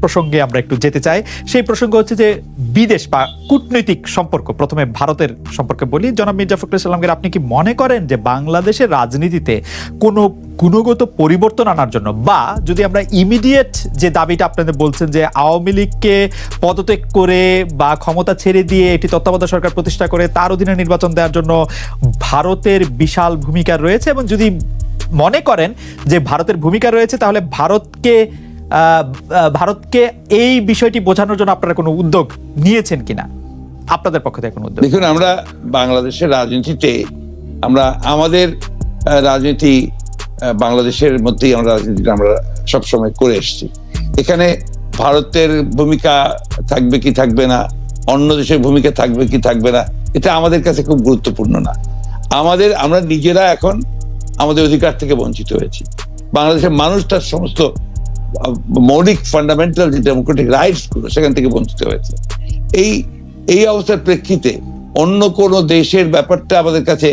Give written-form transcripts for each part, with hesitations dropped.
প্রসঙ্গে আমরা একটু যেতে চাই। সেই প্রসঙ্গ হচ্ছে যে বিদেশ বা কূটনৈতিক সম্পর্ক। প্রথমে ভারতের সম্পর্কে বলি। জনাব মির্জা ফখরুল ইসলাম আলমগীর, আপনি কি মনে করেন যে বাংলাদেশের রাজনীতিতে কোনো গুণগত পরিবর্তন আনার জন্য, বা যদি আমরা ইমিডিয়েট যে দাবিটা আপনাদের বলছেন যে আওয়ামী লীগকে পদত্যাগ করে বা ক্ষমতা ছেড়ে দিয়ে একটি তত্ত্বাবধায়ক সরকার প্রতিষ্ঠা করে তার অধীনে নির্বাচন দেওয়ার জন্য ভারতের বিশাল ভূমিকা রয়েছে, এবং যদি মনে করেন যে ভারতের ভূমিকা রয়েছে, তাহলে ভারতকে এই বিষয়টি বোঝানোর জন্য আপনারা কোনো উদ্যোগ নিয়েছেন কিনা, আপনাদের পক্ষ থেকে কোনো উদ্যোগ? দেখুন, আমরা বাংলাদেশের রাজনীতিতে আমাদের রাজনীতি বাংলাদেশের মধ্যেই আমরা সবসময় করে এসেছি। এখানে ভারতের ভূমিকা থাকবে কি থাকবে না, অন্য দেশের ভূমিকা থাকবে কি থাকবে না, এটা আমাদের কাছে খুব গুরুত্বপূর্ণ না। আমরা নিজেরা এখন আমাদের অধিকার থেকে বঞ্চিত হয়েছি। বাংলাদেশের মানুষ তার সমস্ত মৌলিক ফান্ডামেন্টাল যে ডেমোক্রেটিক রাইটস গুলো সেখান থেকে বঞ্চিত হয়েছে। এই অবস্থার প্রেক্ষিতে অন্য কোনো দেশের ব্যাপারটা আমাদের কাছে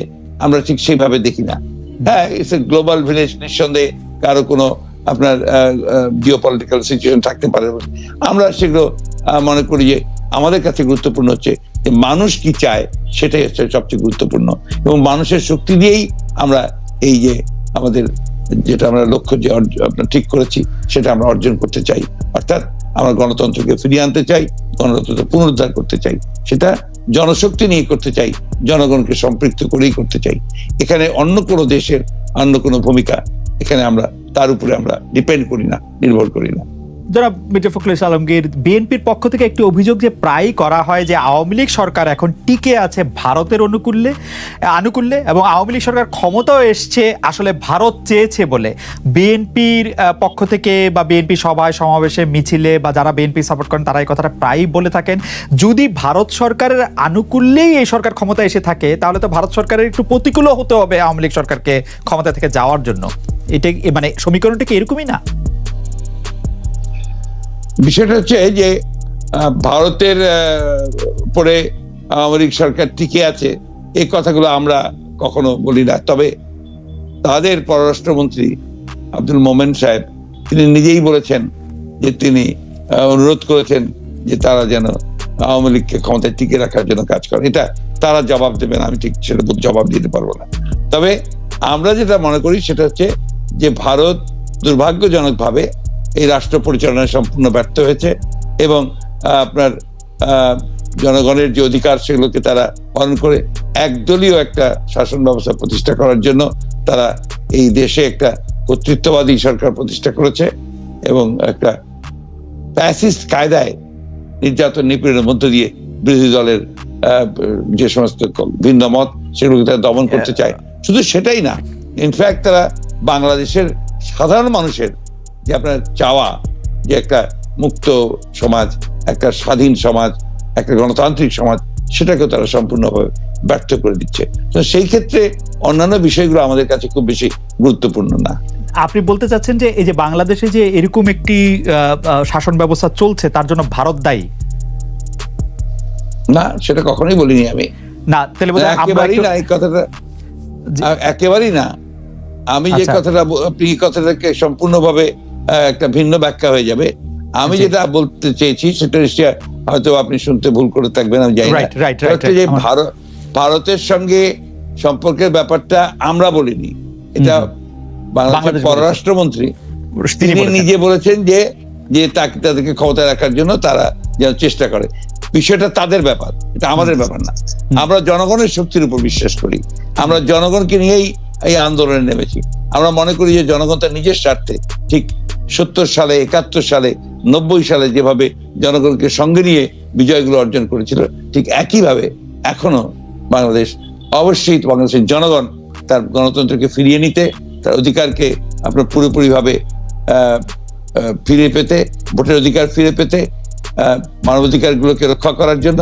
আমরা ঠিক সেইভাবে দেখি না। হ্যাঁ, ইটস এ গ্লোবাল ভিলেজ, নিঃসন্দেহে কারো কোনো আপনার জিওপলিটিক্যাল সিচুয়েশন থাকতে পারে। আমরা সেগুলো মনে করি যে আমাদের কাছে গুরুত্বপূর্ণ হচ্ছে যে মানুষ কি চায়, সেটাই হচ্ছে সবচেয়ে গুরুত্বপূর্ণ। এবং মানুষের শক্তি দিয়েই আমরা এই যে আমাদের যেটা আমরা লক্ষ্য যে আপনার ঠিক করেছি সেটা আমরা অর্জন করতে চাই। অর্থাৎ আমরা গণতন্ত্রকে ফিরিয়ে আনতে চাই, গণতন্ত্র পুনরুদ্ধার করতে চাই, সেটা জনশক্তি নিয়ে করতে চাই, জনগণকে সম্পৃক্ত করেই করতে চাই। এখানে অন্য কোনো দেশের অন্য কোনো ভূমিকা এখানে তার উপরে আমরা ডিপেন্ড করি না, নির্ভর করি না। জনাব মির্জা ফখরুল ইসলাম আলমগীর, বিএনপির পক্ষ থেকে একটি অভিযোগ যে প্রায়ই করা হয় যে আওয়ামী লীগ সরকার এখন টিকে আছে ভারতের আনুকূল্যে, এবং আওয়ামী লীগ সরকার ক্ষমতাও এসছে আসলে ভারত চেয়েছে বলে। বিএনপির পক্ষ থেকে বা বিএনপি সভায় সমাবেশে মিছিলে বা যারা বিএনপি সাপোর্ট করেন তারা এই কথাটা প্রায়ই বলে থাকেন, যদি ভারত সরকারের আনুকূল্যেই এই সরকার ক্ষমতা এসে থাকে তাহলে তো ভারত সরকারের একটু প্রতিকূলও হতে হবে আওয়ামী লীগ সরকারকে ক্ষমতা থেকে যাওয়ার জন্য। এটা মানে সমীকরণটা কি এরকমই না? বিষয়টা হচ্ছে যে ভারতের পরে আওয়ামী লীগ সরকার টিকে আছে, এই কথাগুলো আমরা কখনো বলি না। তবে তাদের পররাষ্ট্রমন্ত্রী আব্দুল মোমেন সাহেব তিনি নিজেই বলেছেন যে তিনি অনুরোধ করেছেন যে তারা যেন আওয়ামী লীগকে ক্ষমতায় টিকে রাখার জন্য কাজ করে। এটা তারা জবাব দেবেন, আমি ঠিক সেটা জবাব দিতে পারবো না। তবে আমরা যেটা মনে করি সেটা হচ্ছে যে ভারত দুর্ভাগ্যজনকভাবে এই রাষ্ট্র পরিচালনায় সম্পূর্ণ ব্যর্থ হয়েছে, এবং আপনার জনগণের যে অধিকার সেগুলোকে তারা পালন করে একদলীয় একটা শাসন ব্যবস্থা প্রতিষ্ঠা করার জন্য তারা এই দেশে একটা কর্তৃত্ববাদী সরকার প্রতিষ্ঠা করেছে, এবং একটা ফ্যাসিস্ট কায়দায় নির্যাতন নিপীড়নের মধ্য দিয়ে বিরোধী দলের যে সমস্ত ভিন্ন মত সেগুলোকে তারা দমন করতে চায়। শুধু সেটাই না, ইনফ্যাক্ট তারা বাংলাদেশের সাধারণ মানুষের যে আপনার চাওয়া যে একটা মুক্ত সমাজ, একটা স্বাধীন সমাজ, একটা গণতান্ত্রিক সমাজ, সেটাকেও তারা সম্পূর্ণভাবে ব্যর্থ করে দিচ্ছে। তো সেই ক্ষেত্রে অন্যান্য বিষয়গুলো আমাদের কাছে খুব বেশি গুরুত্বপূর্ণ না। আপনি বলতে চাচ্ছেন যে এই যে বাংলাদেশে যে এরকম একটি শাসন ব্যবস্থা চলছে তার জন্য ভারত দায়ী? না, সেটা কখনোই বলিনি আমি। না, তাহলে একেবারেই না, এই কথাটা একেবারেই না। আমি যে কথাটা, আপনি এই কথাটাকে সম্পূর্ণভাবে একটা ভিন্ন ব্যাখ্যা হয়ে যাবে। আমি যেটা বলতে চেয়েছি সেটা নিশ্চয়ই হয়তো আপনি শুনতে ভুল করে থাকবেন, আমি জানি না। যে ভারতের সঙ্গে সম্পর্কের ব্যাপারটা আমরা বলিনি, এটা বাংলাদেশের পররাষ্ট্রমন্ত্রী তিনি নিজে বলেছেন যে তাদেরকে ক্ষমতায় রাখার জন্য তারা যেন চেষ্টা করে। বিষয়টা তাদের ব্যাপার, এটা আমাদের ব্যাপার না। আমরা জনগণের শক্তির উপর বিশ্বাস করি, আমরা জনগণকে নিয়েই এই আন্দোলনে নেমেছি। আমরা মনে করি যে জনগণ তার নিজের স্বার্থে ঠিক 70 সালে, 71 সালে, 90 সালে যেভাবে জনগণকে সঙ্গে নিয়ে বিজয়গুলো অর্জন করেছিল, ঠিক একইভাবে এখনো বাংলাদেশের জনগণ তার গণতন্ত্রকে ফিরিয়ে নিতে, তার অধিকারকে আপনার পুরোপুরিভাবে ফিরে পেতে, ভোটের অধিকার ফিরে পেতে, মানবাধিকারগুলোকে রক্ষা করার জন্য,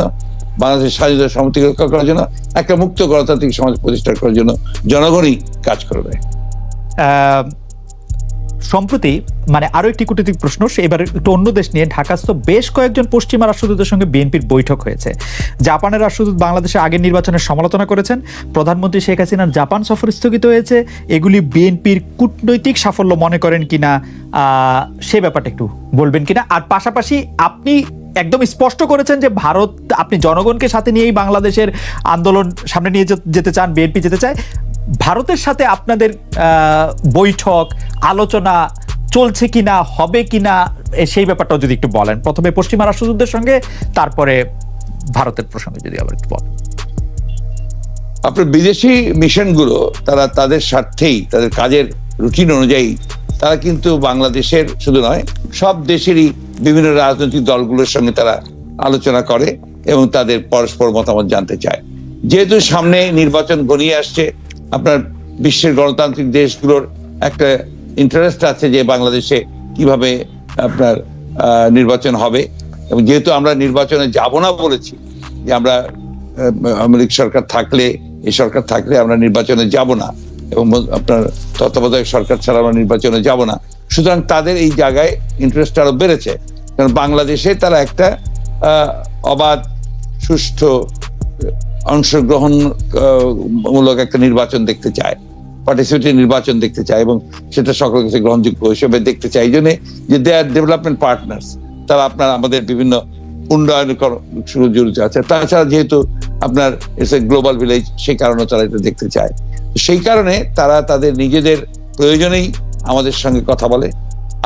বাংলাদেশের স্বাধীনতা সমতিকে রক্ষা করার জন্য, একটা মুক্ত গণতান্ত্রিক সমাজ প্রতিষ্ঠা করার জন্য জনগণই কাজ করবে। সম্প্রতি মানে আরো একটি কূটনৈতিক প্রশ্ন, এবার একটু অন্য দেশ নিয়ে। ঢাকাস্থ বেশ কয়েকজন পশ্চিমা রাষ্ট্রদূতের সঙ্গে বিএনপির বৈঠক হয়েছে। জাপানের রাষ্ট্রদূত বাংলাদেশে আগের নির্বাচনের সমালোচনা করেছেন। প্রধানমন্ত্রী শেখ হাসিনার জাপান সফর স্থগিত হয়েছে। এগুলি বিএনপির কূটনৈতিক সাফল্য মনে করেন কিনা, সে ব্যাপারটা একটু বলবেন কিনা। আর পাশাপাশি আপনি একদম স্পষ্ট করেছেন যে ভারত, আপনি জনগণকে সাথে নিয়েই বাংলাদেশের আন্দোলন সামনে নিয়ে যেতে চান, বিএনপি যেতে চায়। ভারতের সাথে আপনাদের বৈঠক আলোচনা চলছে কিনা, হবে কিনা, সেই ব্যাপারটাও যদি একটু বলেন। প্রথমে পশ্চিমা রাষ্ট্রদূতদের সঙ্গে, তারপরে ভারতের প্রসঙ্গে যদি আবার একটু বলেন। আপনার বিদেশি মিশনগুলো তারা তাদের স্বার্থেই, তাদের কাজের রুটিন অনুযায়ী তারা কিন্তু বাংলাদেশের শুধু নয়, সব দেশেরই বিভিন্ন রাজনৈতিক দলগুলোর সঙ্গে তারা আলোচনা করে এবং তাদের পরস্পর মতামত জানতে চায়। যেহেতু সামনে নির্বাচন ঘনিয়ে আসছে, আপনার বিশ্বের গণতান্ত্রিক দেশগুলোর একটা ইন্টারেস্ট আছে যে বাংলাদেশে কিভাবে আপনার নির্বাচন হবে, এবং যেহেতু আমরা নির্বাচনে যাব না বলেছি, যে আমরা আওয়ামী সরকার থাকলে, এই সরকার থাকলে আমরা নির্বাচনে যাব না, এবং আপনার তত্ত্বাবধায়ক সরকার ছাড়া আমরা নির্বাচনে যাব না, সুতরাং তাদের এই জায়গায় ইন্টারেস্ট আরো বেড়েছে। কারণ বাংলাদেশে তারা একটা অবাধ, সুষ্ঠু, অংশগ্রহণ মূলক একটা নির্বাচন দেখতে চায়, পার্টিসিপেটরি নির্বাচন দেখতে চায়, এবং সেটা সকলের কাছে গ্রহণযোগ্য হিসেবে দেখতে চায়। এই জন্য যে দে আর ডেভেলপমেন্ট পার্টনার্স, তারা আপনার আমাদের বিভিন্ন উন্নয়ন জড়িত আছে। তাছাড়া যেহেতু আপনার ইটস এ গ্লোবাল ভিলেজ, সেই কারণে তারা এটা দেখতে চায়। সেই কারণে তারা তাদের নিজেদের প্রয়োজনেই আমাদের সঙ্গে কথা বলে।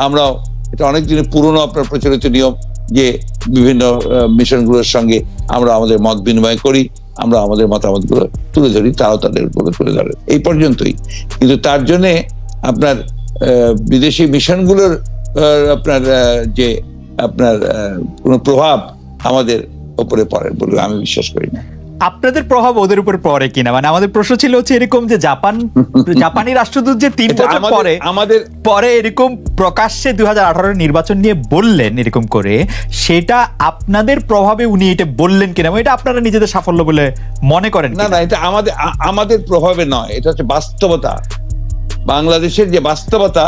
আমরাও, এটা অনেক দিনের পুরনো আপনার প্রচলিত নিয়ম যে বিভিন্ন মিশনগুলোর সঙ্গে আমরা আমাদের মত বিনিময় করি, আমরা আমাদের মতামতগুলো তুলে ধরি, তারাও তাদের তুলে ধরে, এই পর্যন্তই। কিন্তু তার জন্যে আপনার বিদেশি মিশনগুলোর আপনার যে আপনার কোনো প্রভাব আমাদের উপরে পড়ে বলে আমি বিশ্বাস করি না। আপনাদের প্রভাব ওদের উপর পড়ে কিনা, মানে আমাদের প্রশ্ন ছিল হচ্ছে এরকম যে জাপানি রাষ্ট্রদূত যে 3 বছর পরে এরকম প্রকাশ্যে 2018 নির্বাচন নিয়ে বললেন এরকম করে, সেটা আপনাদের প্রভাবে উনি এটা বললেন কিনা, এটা আপনারা নিজেদের সাফল্য বলে মনে করেন? না না, এটা আমাদের প্রভাবে নয়, এটা হচ্ছে বাস্তবতা। বাংলাদেশের যে বাস্তবতা,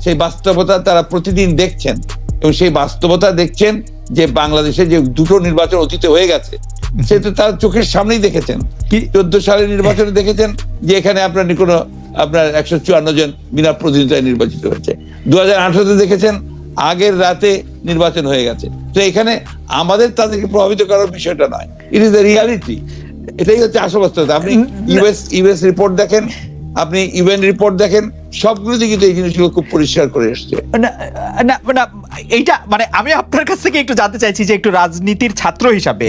সেই বাস্তবতা তারা প্রতিদিন দেখছেন, এবং সেই বাস্তবতা দেখছেন যে বাংলাদেশে যে 2টো নির্বাচন অতীতে হয়ে গেছে, সেটা তার চোখের সামনেই দেখেছেন। 14 সালের নির্বাচনে দেখেছেন যে এখানে আপনার কোনো আপনার 154 জন বিনা প্রতিনিধিতায় নির্বাচিত হয়েছে। 2018-তে দেখেছেন আগের রাতে নির্বাচন হয়ে গেছে। তো এখানে আমাদের তাদেরকে প্রভাবিত করার বিষয়টা নয়, ইট ইজ দ্য রিয়ালিটি। এটাই হচ্ছে আসল বাস্তবতা। আপনি ইউএস রিপোর্ট দেখেন, আপনি ইউএন রিপোর্ট দেখেন, সবগুলোতে কিন্তু এই জিনিসগুলো খুব পরিষ্কার করে এসছে। না এইটা মানে আমি আপনার কাছ থেকে একটু জানতে চাইছি যে একটু রাজনীতির ছাত্র হিসাবে,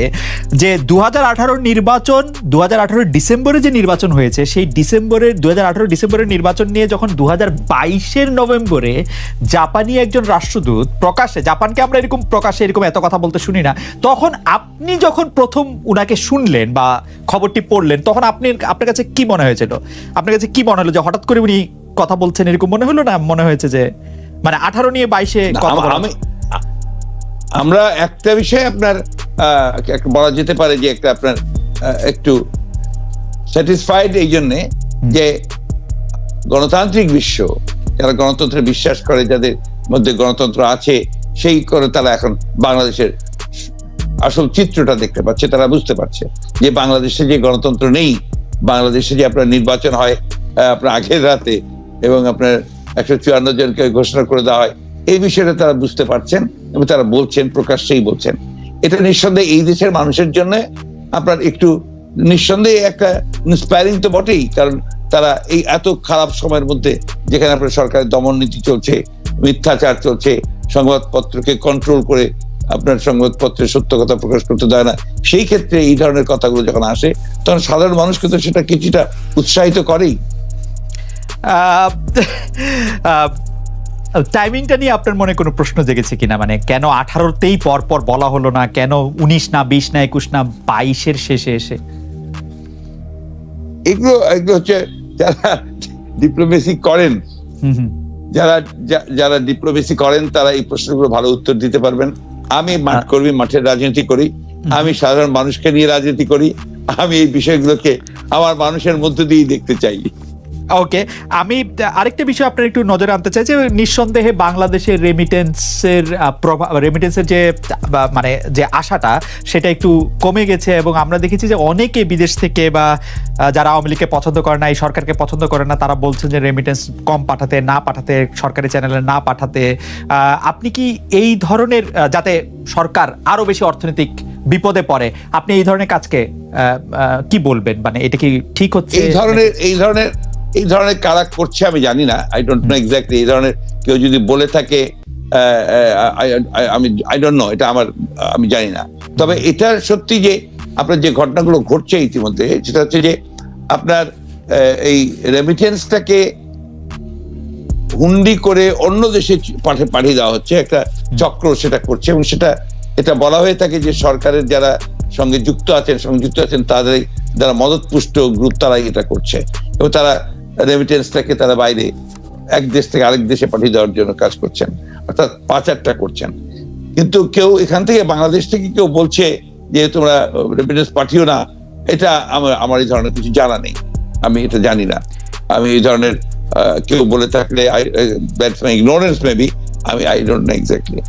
যে 2018 নির্বাচন, 2018 ডিসেম্বরে যে নির্বাচন হয়েছে, সেই 2018 ডিসেম্বরের নির্বাচন নিয়ে যখন 2022 নভেম্বরে জাপানি একজন রাষ্ট্রদূত প্রকাশ্যে, জাপানকে আমরা এরকম প্রকাশ্যে এরকম এত কথা বলতে শুনি না, তখন আপনি যখন প্রথম উনাকে শুনলেন বা খবরটি পড়লেন, তখন আপনার কাছে কি মনে হয়েছিল? আপনার কাছে কি মনে হলো যে হঠাৎ করে উনি কথা বলছেন এরকম মনে হলো, না মনে হয়েছে যে মানে 18 নিয়ে 22-এ কথা বলা? আমরা একটা বিষয় আপনার বলা যেতে পারে যে একটা আপনার একটু স্যাটিসফাইড এই জন্যে যে গণতান্ত্রিক বিশ্ব, যারা গণতন্ত্রে বিশ্বাস করে, যাদের মধ্যে গণতন্ত্র আছে, সেই করে তারা এখন বাংলাদেশের আসল চিত্রটা দেখতে পাচ্ছে। তারা বুঝতে পারছে যে বাংলাদেশে যে গণতন্ত্র নেই, বাংলাদেশে যে আপনার নির্বাচন হয় আপনার আগের রাতে এবং আপনার 154 জনকে ঘোষণা করে দেওয়া হয়, এই বিষয়টা তারা বুঝতে পারছেন এবং তারা বলছেন, প্রকাশ্যেই বলছেন। এটা নিঃসন্দেহে এই দেশের মানুষের জন্য আপনার একটু নিঃসন্দেহে একটা ইন্সপায়ারিং তো বটেই, কারণ তারা এই এত খারাপ সময়ের মধ্যে, যেখানে আপনার সরকারের দমন নীতি চলছে, মিথ্যাচার চলছে, সংবাদপত্রকে কন্ট্রোল করে আপনার সংবাদপত্রের সত্য কথা প্রকাশ করতে দেয় না, সেই ক্ষেত্রে এই ধরনের কথাগুলো যখন আসে, তখন সাধারণ মানুষকে তো সেটা কিছুটা উৎসাহিত করেই। টাইমিংটা নিয়ে আপনার মনে কোনো প্রশ্ন জেগেছে কিনা, মানে কেন 18-তেই পর বলা হলো না, কেন 19 না 20 না 21 না 22-এর শেষে এসে? এগুলো হচ্ছে যারা ডিপ্লোমেসি করেন, যারা ডিপ্লোমেসি করেন, তারা এই প্রশ্নগুলো ভালো উত্তর দিতে পারবেন। আমি মাঠকর্মী, মাঠের রাজনীতি করি, আমি সাধারণ মানুষকে নিয়ে রাজনীতি করি, আমি এই বিষয়গুলোকে আমার মানুষের মধ্যে দিয়েই দেখতে চাই। ওকে, আমি আরেকটা বিষয় আপনার একটু নজরে আনতে চাই যে নিঃসন্দেহে বাংলাদেশের রেমিটেন্সের যে মানে যে আশাটা সেটা একটু কমে গেছে, এবং আমরা দেখেছি যে অনেকে বিদেশ থেকে বা যারা আওয়ামী লীগকে পছন্দ করে না, এই সরকারকে পছন্দ করে না, তারা বলছেন যে রেমিটেন্স কম পাঠাতে, না পাঠাতে, সরকারি চ্যানেলে না পাঠাতে। আপনি কি এই ধরনের যাতে সরকার আরো বেশি অর্থনৈতিক বিপদে পড়ে, আপনি এই ধরনের কাজকে কি বলবেন? মানে এটা কি ঠিক হচ্ছে? এই ধরনের কারা করছে আমি জানি না, আই ডোন্ট নো এক্স্যাক্টলি। এই ধরনের কেউ যদি বলে থাকে আই ডোন্ট নো, এটা আমি জানি না। তবে এটা সত্যি যে আপনার যে ঘটনাগুলো ঘটছে ইতিমধ্যে, সেটা হচ্ছে যে আপনার এই রেমিটেন্সটাকে হুন্ডি করে অন্য দেশে পাঠিয়ে দেওয়া হচ্ছে, একটা চক্র সেটা করছে। এবং এটা বলা হয়ে থাকে যে সরকারের যারা সঙ্গে যুক্ত আছেন তাদের যারা মদতপুষ্ট গ্রুপ, তারাই এটা করছে, এবং তারা রেমিটেন্সটাকে তারা বাইরে এক দেশ থেকে আরেক দেশে পাঠিয়ে দেওয়ার জন্য কাজ করছেন, অর্থাৎ পাচারটা করছেন। কিন্তু কেউ এখান থেকে, বাংলাদেশ থেকে কেউ বলছে যে তোমরা রেমিটেন্স পাঠিও না, এটা আমার এই ধরনের কিছু জানা নেই, আমি এটা জানি না। আমি এই ধরনের কেউ বলে থাকলে ignorance maybe, I don't know exactly.